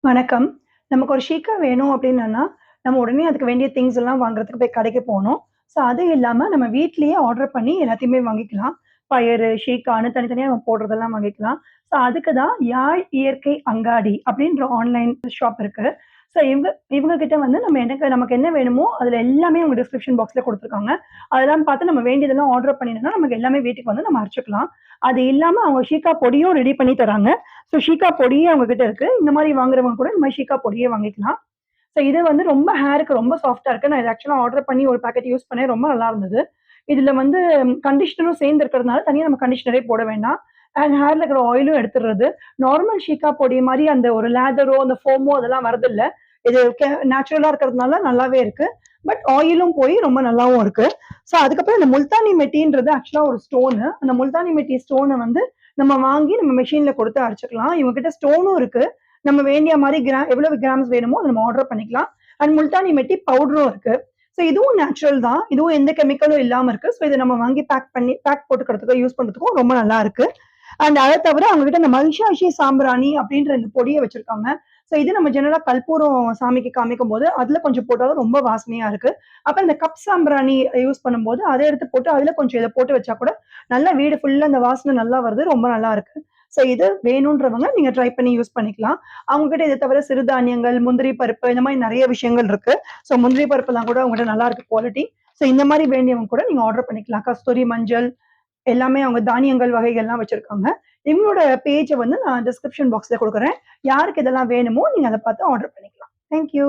வணக்கம். நமக்கு ஒரு ஷீக்கா வேணும் அப்டின்னன்னா, நம்ம உடனே அதுக்கு வேண்டிய திங்ஸ் எல்லாம் வாங்குறதுக்கு போய் கடைக்கு போணும். ஸோ அது இல்லாம நம்ம வீட்லயே ஆர்டர் பண்ணி எல்லாத்தையுமே வாங்கிக்கலாம். பயறு, ஷீக்கான்னு தனித்தனியா நம்ம போடுறதெல்லாம் வாங்கிக்கலாம். ஸோ அதுக்கு தான் யாழ் இயற்கை அங்காடி அப்டின்ற ஆன்லைன் ஷாப் இருக்கு. ஸோ இவங்க இவங்க கிட்ட வந்து நமக்கு என்ன வேணுமோ, அதுல எல்லாமே அவங்க டிஸ்கிரிப்ஷன் பாக்ஸ்ல குடுத்துருக்காங்க. அதெல்லாம் பார்த்து நம்ம வேண்டியதெல்லாம் ஆர்டர் பண்ணினோம்னா, நமக்கு எல்லாமே வீட்டுக்கு வந்து நம்ம அரைச்சுக்கலாம். அது இல்லாம அவங்க ஷீக்கா பொடியும் ரெடி பண்ணி தராங்க. ஸோ ஷீக்கா பொடியே அவங்க கிட்ட இருக்கு. இந்த மாரி வாங்குறவங்க கூட இந்த மாரி ஷீக்கா பொடியே வாங்கிக்கலாம். ஸோ இது வந்து ரொம்ப ஹேருக்கு ரொம்ப சாஃப்ட்டா இருக்கு. நான் இத ஆக்சுவலா ஆர்டர் பண்ணி ஒரு பாக்கெட் யூஸ் பண்ணேன். ரொம்ப நல்லா இருந்தது. இதுல வந்து கண்டிஷனரும் சேர்ந்து இருக்கிறதுனால, தனியா நம்ம கண்டிஷனரே போட வேண்டாம். அண்ட் ஹேர்ல இருக்கிற ஆயிலும் எடுத்துடுறது. நார்மல் ஷீக்கா பொடி மாரி அந்த ஒரு லேதரோ, அந்த ஃபோமோ அதெல்லாம் வரதில்ல. இது நேச்சுரலா இருக்கிறதுனால நல்லாவே இருக்கு. பட் ஆயிலும் போய் ரொம்ப நல்லாவும் இருக்கு. ஸோ அதுக்கப்புறம் இந்த முல்தானி மெட்டின்றது ஆக்சுவலா ஒரு ஸ்டோனு. அந்த முல்தானி மெட்டி ஸ்டோன வந்து நம்ம வாங்கி நம்ம மெஷின்ல கொடுத்து அரைச்சுக்கலாம். இவங்க கிட்ட ஸ்டோனும் இருக்கு. நம்ம வேண்டிய மாரி எவ்வளவு கிராம்ஸ் வேணுமோ அத நம்ம ஆர்டர் பண்ணிக்கலாம். அண்ட் முல்தானி மெட்டி பவுடரும் இருக்கு. ஸோ இதுவும் நேச்சுரல் தான். இதுவும் எந்த கெமிக்கலும் இல்லாம இருக்கு. ஸோ இத நம்ம வாங்கி பேக் போட்டுக்கிறதுக்கோ, யூஸ் பண்றதுக்கும் ரொம்ப நல்லா இருக்கு. அண்ட் அத தவிர அவங்க கிட்ட இந்த மகிஷாஷி சாம்பிராணி அப்படின்ற இந்த பொடிய வச்சிருக்காங்க. ஸோ இது நம்ம ஜெனரலா கற்பூரம் சாமிக்கு காமிக்கும்போது, அதுல கொஞ்சம் போட்டா தான் ரொம்ப வாசனையா இருக்கு. அப்ப இந்த கப் சாம்பிராணி யூஸ் பண்ணும்போது, அத எடுத்து போட்டு அதுல கொஞ்சம் இத போட்டு வச்சா கூட, நல்லா வீடு ஃபுல்லா அந்த வாசனை நல்லா வருது. ரொம்ப நல்லா இருக்கு. ஸோ இது வேணுன்றவங்க நீங்க ட்ரை பண்ணி யூஸ் பண்ணிக்கலாம். அவங்க கிட்ட இத தவிர சிறுதானியங்கள், முந்திரி பருப்பு இந்த மாரி நெறைய விஷயங்கள் இருக்கு. ஸோ முந்திரி பருப்புலாம் கூட அவங்ககிட்ட நல்லா இருக்கு குவாலிட்டி. ஸோ இந்த மாரி வேண்டியவங்க கூட நீங்க ஆர்டர் பண்ணிக்கலாம். கஸ்தூரி மஞ்சள் எல்லாமே அவங்க தானியங்கள் வகைகள்லாம் வச்சிருக்காங்க. இவங்களோட பேஜ வந்து நான் டிஸ்கிரிப்ஷன் பாக்ஸ்ல குடுக்குறேன். யாருக்கு இதெல்லாம் வேணுமோ, நீங்க அத பார்த்து ஆர்டர் பண்ணிக்கலாம். Thank you.